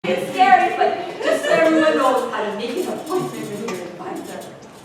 It's scary, but just so everyone knows how to make an appointment with your advisor.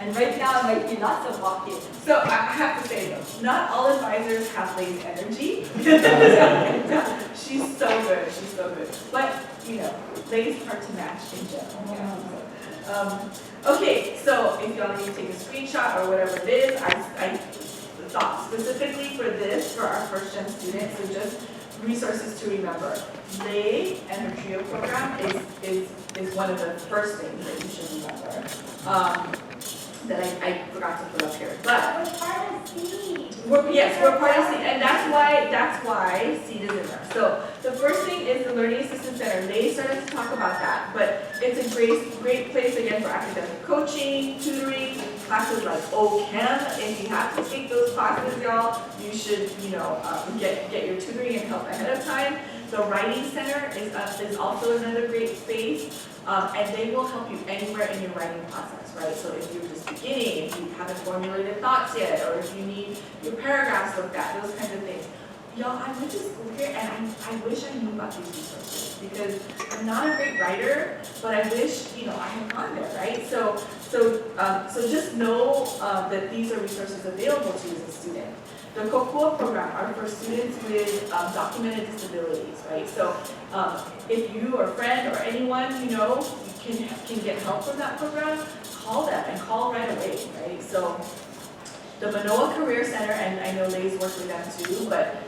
And right now, it might be lots of walking. So I have to say though, not all advisors have Lay's energy. She's so good, she's so good. But, you know, Lay's hard to match in general. Yeah. Okay, so if y'all need to take a screenshot or whatever it is, I thought specifically for this, for our first gen students, so just resources to remember. Lay and her TRIO program is one of the first things that you should remember. That I forgot to put up here, but We're part of seed. we're part of seed, and that's why seed is in there. So the first thing is the Learning Assistance Center. They started to talk about that, but it's a great place again for academic coaching, tutoring, classes like OChem. If you have to take those classes, y'all, you should get your tutoring and help ahead of time. The Writing Center is also another great space, and they will help you anywhere in your writing process, right? So if you're just beginning, if you haven't formulated thoughts yet, or if you need your paragraphs looked at, those kinds of things. Y'all, I went to school here, and I wish I knew about these resources, because I'm not a great writer, but I wish, I had gone there, right? So just know that these are resources available to you as a student. The COCOA program are for students with documented disabilities, right? So if you or a friend or anyone you know can get help from that program, call them and call right away, right? So the Manoa Career Center, and I know Lay's worked with them too, but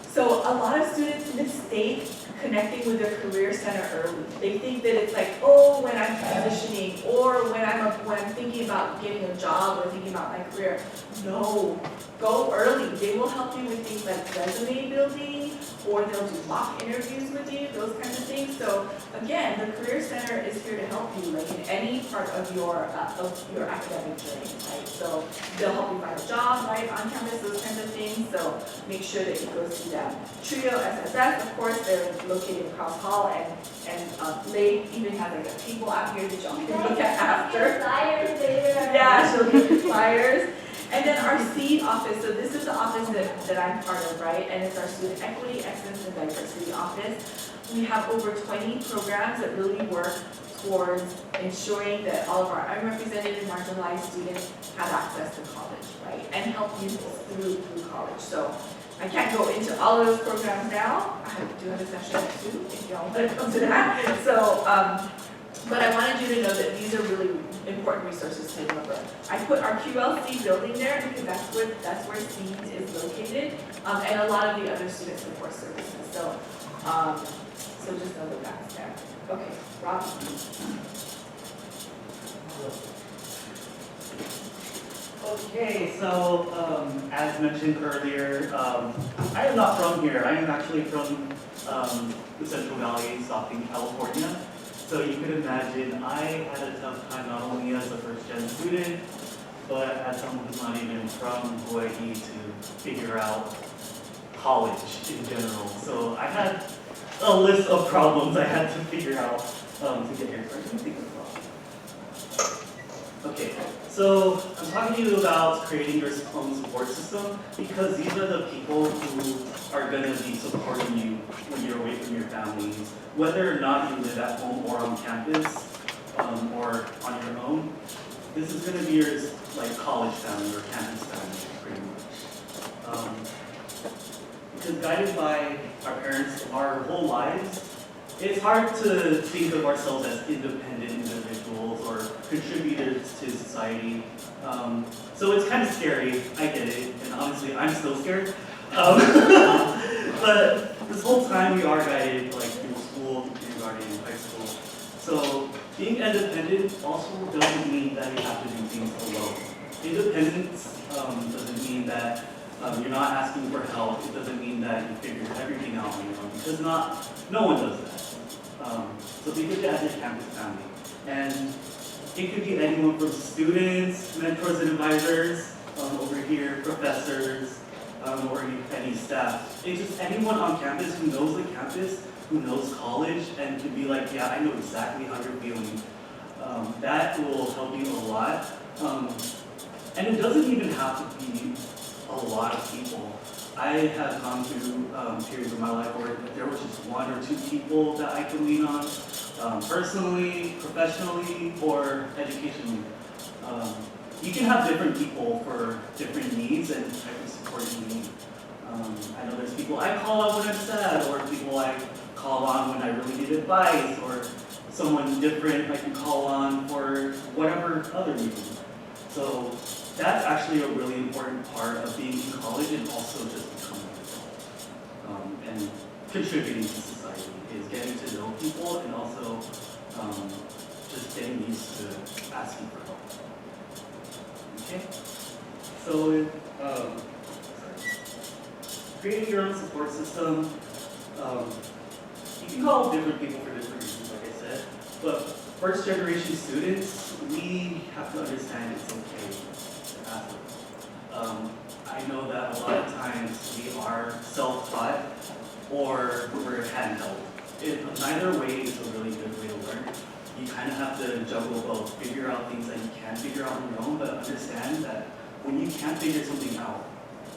so a lot of students mistake connecting with their career center early. They think that it's like, oh, when I'm transitioning or when I'm thinking about getting a job or thinking about my career. No, go early. They will help you with things like resume building, or they'll do mock interviews with you, those kinds of things. So again, the Career Center is here to help you, like in any part of your academic journey, right? So they'll help you find a job, right, on campus, those kinds of things. So make sure that you go see them. TRIO, SSS, of course, they're located across hall, and Lay even has like a table out here that y'all can look at after. Flyers later. Yeah, she'll give you flyers. And then our SEED office, so this is the office that I'm part of, right? And it's our Student Equity, Excellence, and Diversity office. We have over 20 programs that really work towards ensuring that all of our unrepresented and marginalized students have access to college, right? And help you through college. So I can't go into all of those programs now. I do have a session too, if y'all want to come to that. So, but I wanted you to know that these are really important resources to remember. I put our QLC building there because that's where SEED is located, and a lot of the other student support services. So, so just know that that's there. Okay, Rob. Okay, so as mentioned earlier, I am not from here. I am actually from the Central Valley, Stockton, California. So you could imagine I had a tough time not only as a first-gen student, but as someone who's not even from Hawaii to figure out college in general. So I had a list of problems I had to figure out to get here. So I can think of them. Okay, so I'm talking to you about creating your own support system because these are the people who are going to be supporting you when you're away from your families, whether or not you live at home or on campus or on your own. This is going to be your like college family or campus family, pretty much. Because guided by our parents our whole lives, it's hard to think of ourselves as independent individuals or contributors to society. So it's kind of scary, I get it, and honestly I'm still scared. But this whole time we are guided like through school, kindergarten, and high school. So being independent also doesn't mean that you have to do things alone. Independence doesn't mean that you're not asking for help. It doesn't mean that you figure everything out on your own, because no one does that. So think of it as your campus family. And it could be anyone from students, mentors and advisors, over here, professors, or any staff. It's just anyone on campus who knows the campus, who knows college, and can be like, yeah, I know exactly how you're feeling. That will help you a lot. And it doesn't even have to be a lot of people. I have gone through periods of my life where there was just one or two people that I could lean on, personally, professionally, or educationally. You can have different people for different needs and type of support you need. I know there's people I call on when I'm sad, or people I call on when I really need advice, or someone different I can call on for whatever other reason. So that's actually a really important part of being in college and also just becoming an adult. And contributing to society is getting to know people and also just getting used to asking for help. Okay? So, creating your own support system, you can call different people for different reasons, like I said, but first generation students, we have to understand it's okay to ask them. I know that a lot of times we are self-taught or we're handheld. Neither way is a really good way to learn. You kind of have to juggle both, figure out things that you can figure out on your own, but understand that when you can't figure something out,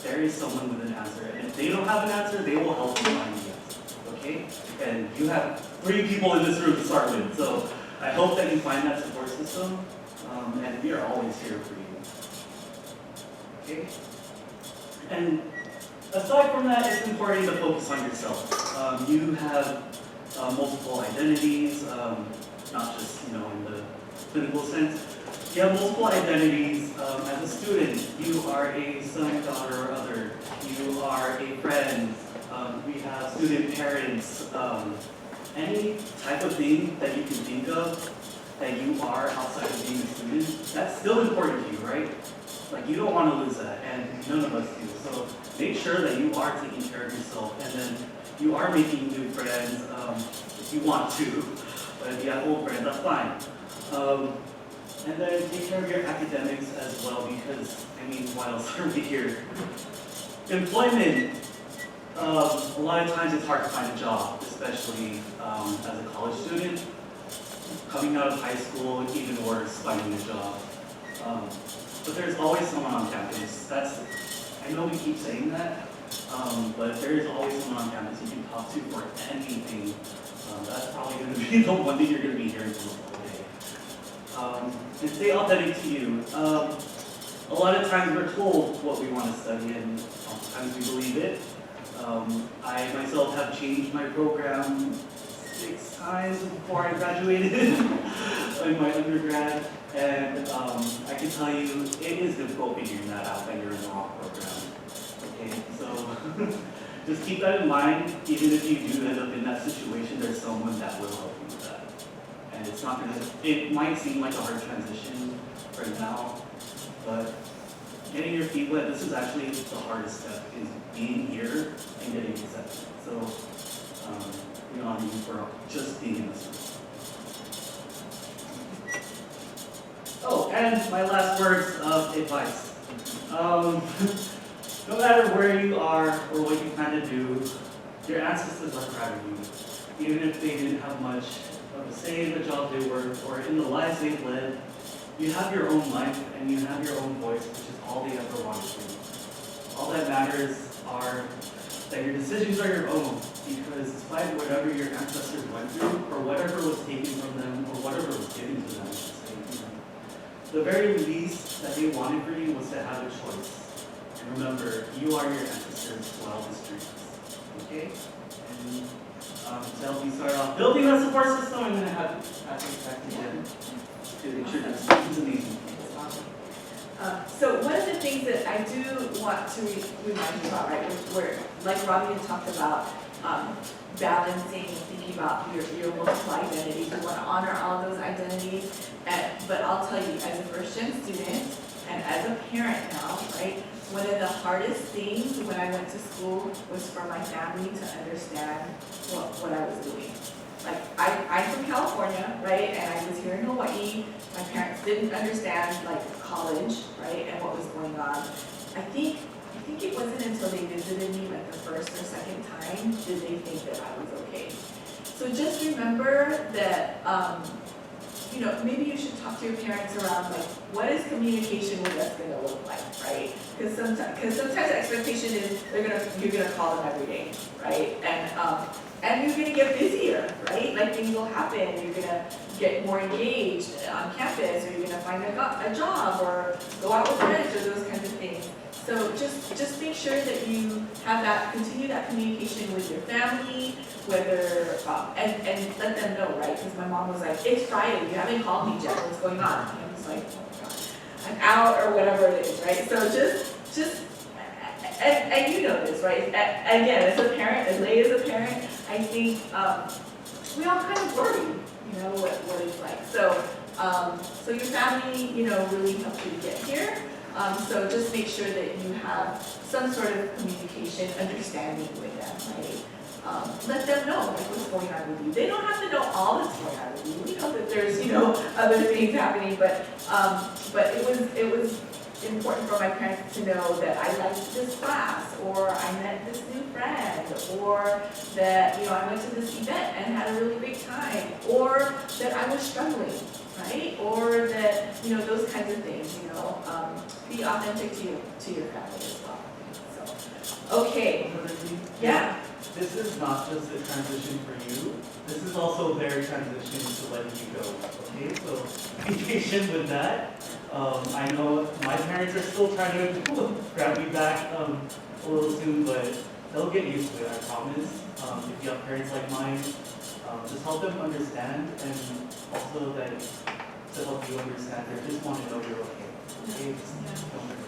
there is someone with an answer. And if they don't have an answer, they will help you find the answer. Okay? And you have 3 people in this room to start with. So I hope that you find that support system. And we are always here for you. Okay? And aside from that, it's important to focus on yourself. You have multiple identities, not just in the clinical sense. You have multiple identities. As a student, you are a son, daughter, or other. You are a friend. We have student parents. Any type of thing that you can think of that you are outside of being a student, that's still important to you, right? Like, you don't want to lose that, and none of us do. So make sure that you are taking care of yourself, and then you are making new friends if you want to. But if you have old friends, that's fine. And then take care of your academics as well, because, why else are we here? Employment. A lot of times it's hard to find a job, especially as a college student. Coming out of high school, even worse, finding a job. But there's always someone on campus. I know we keep saying that, but there is always someone on campus you can talk to for anything. That's probably going to be the one that you're going to be hearing from all day. And stay authentic to you. A lot of times we're told what we want to study, and oftentimes we believe it. I myself have changed my program 6 times before I graduated in my undergrad, and I can tell you it is difficult figuring that out when you're in the wrong program. Okay, so just keep that in mind. Even if you do end up in that situation, there's someone that will help you with that. And it's not gonna. It might seem like a hard transition right now, but getting your feet wet, this is actually the hardest step, is being here and getting accepted. So, we honor you for just being in this room. Oh, and my last words of advice. No matter where you are or what you plan to do, your ancestors are proud of you. Even if they didn't have much of a say in the job they worked or in the lives they've led, you have your own life and you have your own voice, which is all they ever wanted to do. All that matters are that your decisions are your own, because despite whatever your ancestors went through, or whatever was taken from them, or whatever was given to them, the very least that they wanted for you was to have a choice. And remember, you are your ancestors' wildest dreams. Okay? And to help you start off building that support system, I'm going to have you back to Jen to introduce. It's amazing. So one of the things that I do want to remind you about, right, where like Robbie had talked about, balancing and thinking about your multiple identities. We want to honor all of those identities. But I'll tell you, as a first-gen student and as a parent now, right, one of the hardest things when I went to school was for my family to understand what I was doing. Like, I'm from California, right, and I was here in Hawaii. My parents didn't understand, like, college, right, and what was going on. I think it wasn't until they visited me, like, the first or second time did they think that I was okay. So just remember that maybe you should talk to your parents around like, what is communication with us gonna look like, right? Because sometimes the expectation is you're gonna call them every day, right? And you're gonna get busier, right? Like things will happen. You're gonna get more engaged on campus, or you're gonna find a job, or go out with friends, or those kinds of things. So just make sure that you have continue that communication with your family, whether, and let them know, right? Because my mom was like, it's Friday, you haven't called me yet, what's going on? And I was like, oh my God, I'm out, or whatever it is, right? So just and you know this, right? Again, as a parent, as Leigh as a parent, I think we all kind of worry, what it's like. So your family, really helped you get here. So just make sure that you have some sort of communication, understanding with them, right? Let them know like what's going on with you. They don't have to know all that's going on with you. We know that there's other things happening, but it was important for my parents to know that I liked this class, or I met this new friend, or that I went to this event and had a really great time, or that I was struggling, right? Or that those kinds of things. Be authentic to your family as well. So, okay, yeah. This is not just a transition for you. This is also their transition to letting you go. Okay, so be patient with that. I know my parents are still trying to grab me back a little soon, but they'll get used to it, I promise. If you have parents like mine, just help them understand, and also that to help you understand, they just want to know you're okay. Okay? Just don't worry.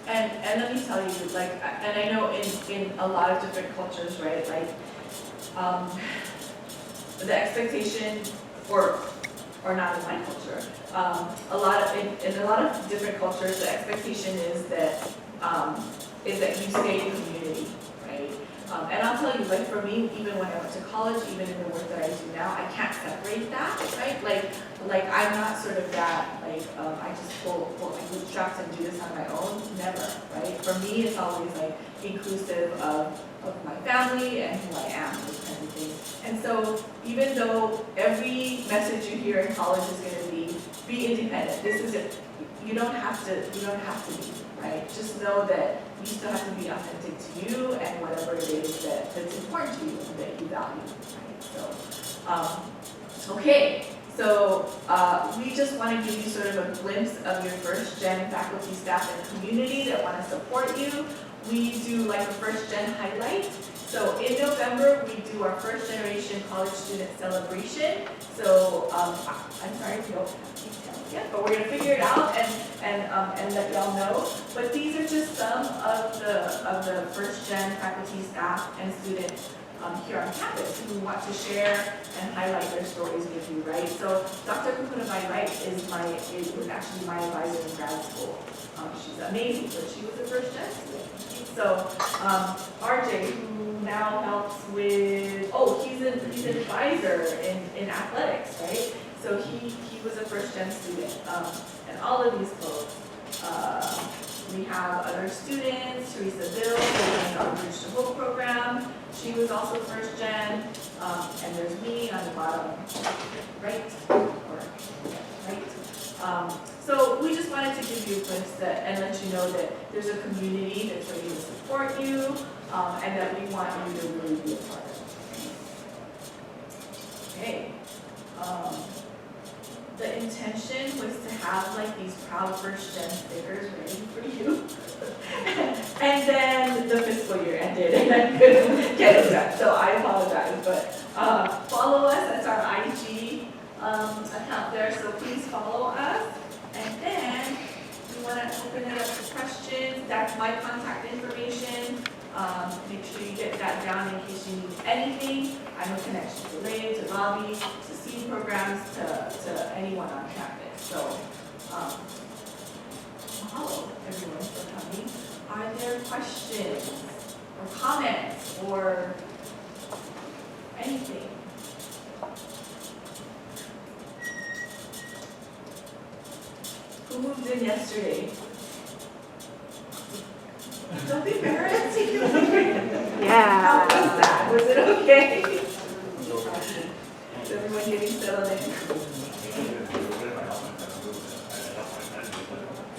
And let me tell you, like, and I know in a lot of different cultures, right, like, the expectation, or not in my culture, in a lot of different cultures, the expectation is that you stay in community, right? And I'll tell you, like, for me, even when I went to college, even in the work that I do now, I can't separate that, right? Like I'm not sort of that, like, I just pull my bootstraps and do this on my own. Never, right? For me, it's always like inclusive of my family and who I am, those kinds of things. And so even though every message you hear in college is going to be independent, this is it. You don't have to be, right? Just know that you still have to be authentic to you and whatever it is that's important to you and that you value, right? So, okay. So we just want to give you sort of a glimpse of your first-gen faculty, staff, and community that want to support you. We do like a first-gen highlight. So in November, we do our first-generation college student celebration. So I'm sorry if you don't have details yet, but we're going to figure it out and let y'all know. But these are just some of the first-gen faculty, staff, and students here on campus who want to share and highlight their stories with you, right? So Dr. Kupuna, my right, was actually my advisor in grad school. She's amazing, but she was a first-gen student. So RJ, who now helps with, he's an advisor in athletics, right? So he was a first-gen student, and all of these folks. We have other students, Teresa Bill, who is our Bridge to Hope program. She was also first gen. And there's me on the bottom right. So we just wanted to give you a glimpse and let you know that there's a community that's ready to support you, and that we want you to really be a part of it. Okay. The intention was to have like these proud first gen stickers ready for you. And then the fiscal year ended and I couldn't get it done, so I apologize. But follow us, that's our IG account there, so please follow us. And then we want to open it up to questions. That's my contact information. Make sure you get that down in case you need anything. I'm a connection to Leigh, to Robbie, to seed programs, to anyone on campus. So, mahalo everyone for coming. Are there questions or comments or anything? Who moved in yesterday? Don't be embarrassed. Yeah. How was that? Was it okay? Is everyone getting settled? settled in.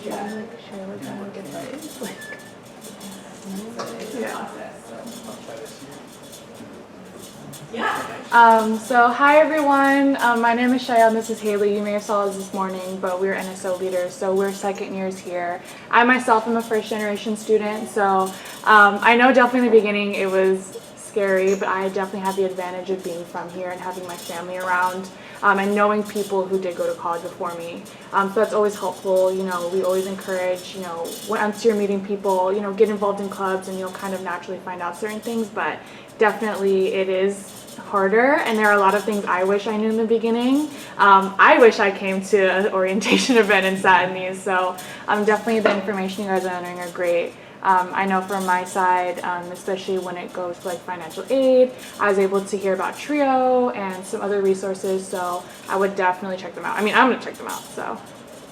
Yeah. It's a process, so. Yeah. So hi everyone, my name is Shaya and this is Haley. You may have saw us this morning, but we're NSO leaders, so we're second years here. I myself am a first generation student, so I know definitely in the beginning it was scary, but I definitely had the advantage of being from here and having my family around and knowing people who did go to college before me. So that's always helpful. You know, we always encourage, you know, once you're meeting people, you know, get involved in clubs and you'll kind of naturally find out certain things, but definitely it is harder, and there are a lot of things I wish I knew in the beginning. I wish I came to an orientation event and sat in these, so definitely the information you guys are entering are great. I know from my side, especially when it goes to like financial aid, I was able to hear about TRIO and some other resources, so I would definitely check them out. I mean, I'm gonna check them out, so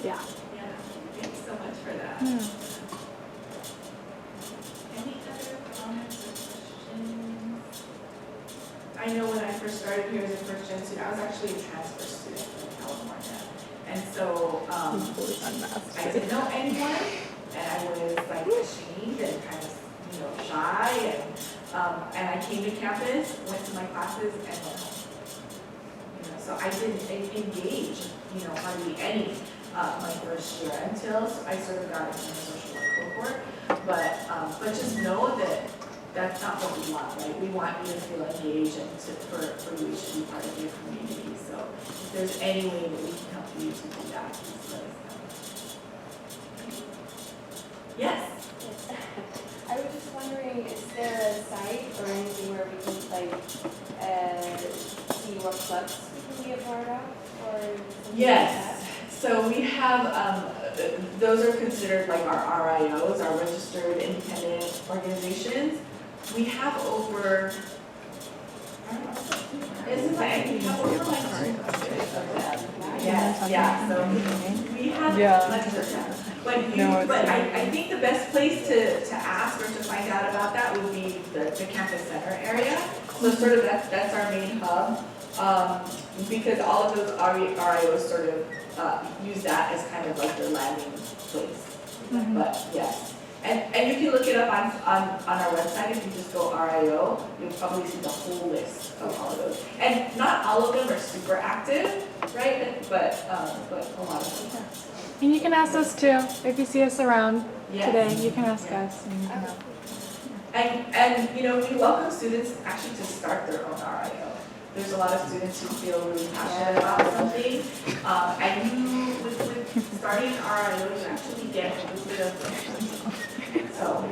yeah. Yeah, thanks so much for that. Any other comments or questions? I know when I first started here as a first gen student, I was actually a transfer student from California. And so I didn't know anyone, and I was like ashamed and kind of, you know, shy. And I came to campus, went to my classes, and went home. You know, so I didn't engage, you know, hardly any my first year until I sort of got into the social work cohort. But just know that that's not what we want, right? We want you to feel engaged and for you to be part of your community. So if there's any way that we can help you to do that, please let us know. Yes? I was just wondering, is there a site or anything where we can like see what clubs we can be a part of or something Yes. So we have, those are considered like our RIOs, our registered independent organizations. We have over, I don't know, isn't that, we have over like 200 of them. Yeah, so we have, but I think the best place to ask or to find out about that would be the campus center area. So sort of that's our main hub, because all of those RIOs sort of use that as kind of like their landing place. But yes. And you can look it up on our website. If you just go RIO, you'll probably see the whole list of all of those. And not all of them are super active, right? But a lot of them are. And you can ask us too. If you see us around today, you can ask us. And you know, we welcome students actually to start their own RIO. There's a lot of students who feel really passionate about something, and you, with starting an RIO, you actually get a little bit of so,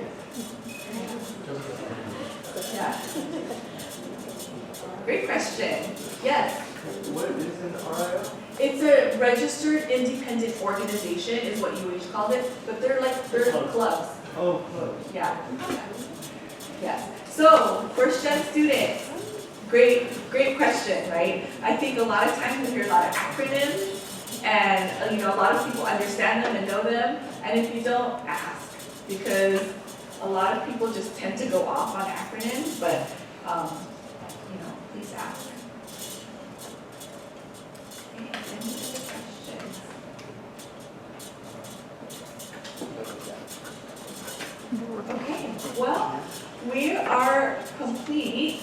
yeah. Great question. Yes? What is an RIO? It's a registered independent organization is what you each called it, but they're clubs. Oh, clubs. Yeah. Yes. So, first gen students, great question, right? I think a lot of times we hear a lot of acronyms, and you know, a lot of people understand them and know them, and if you don't, ask. Because a lot of people just tend to go off on acronyms, but you know, please ask. Okay, any other questions? Okay, well, we are complete.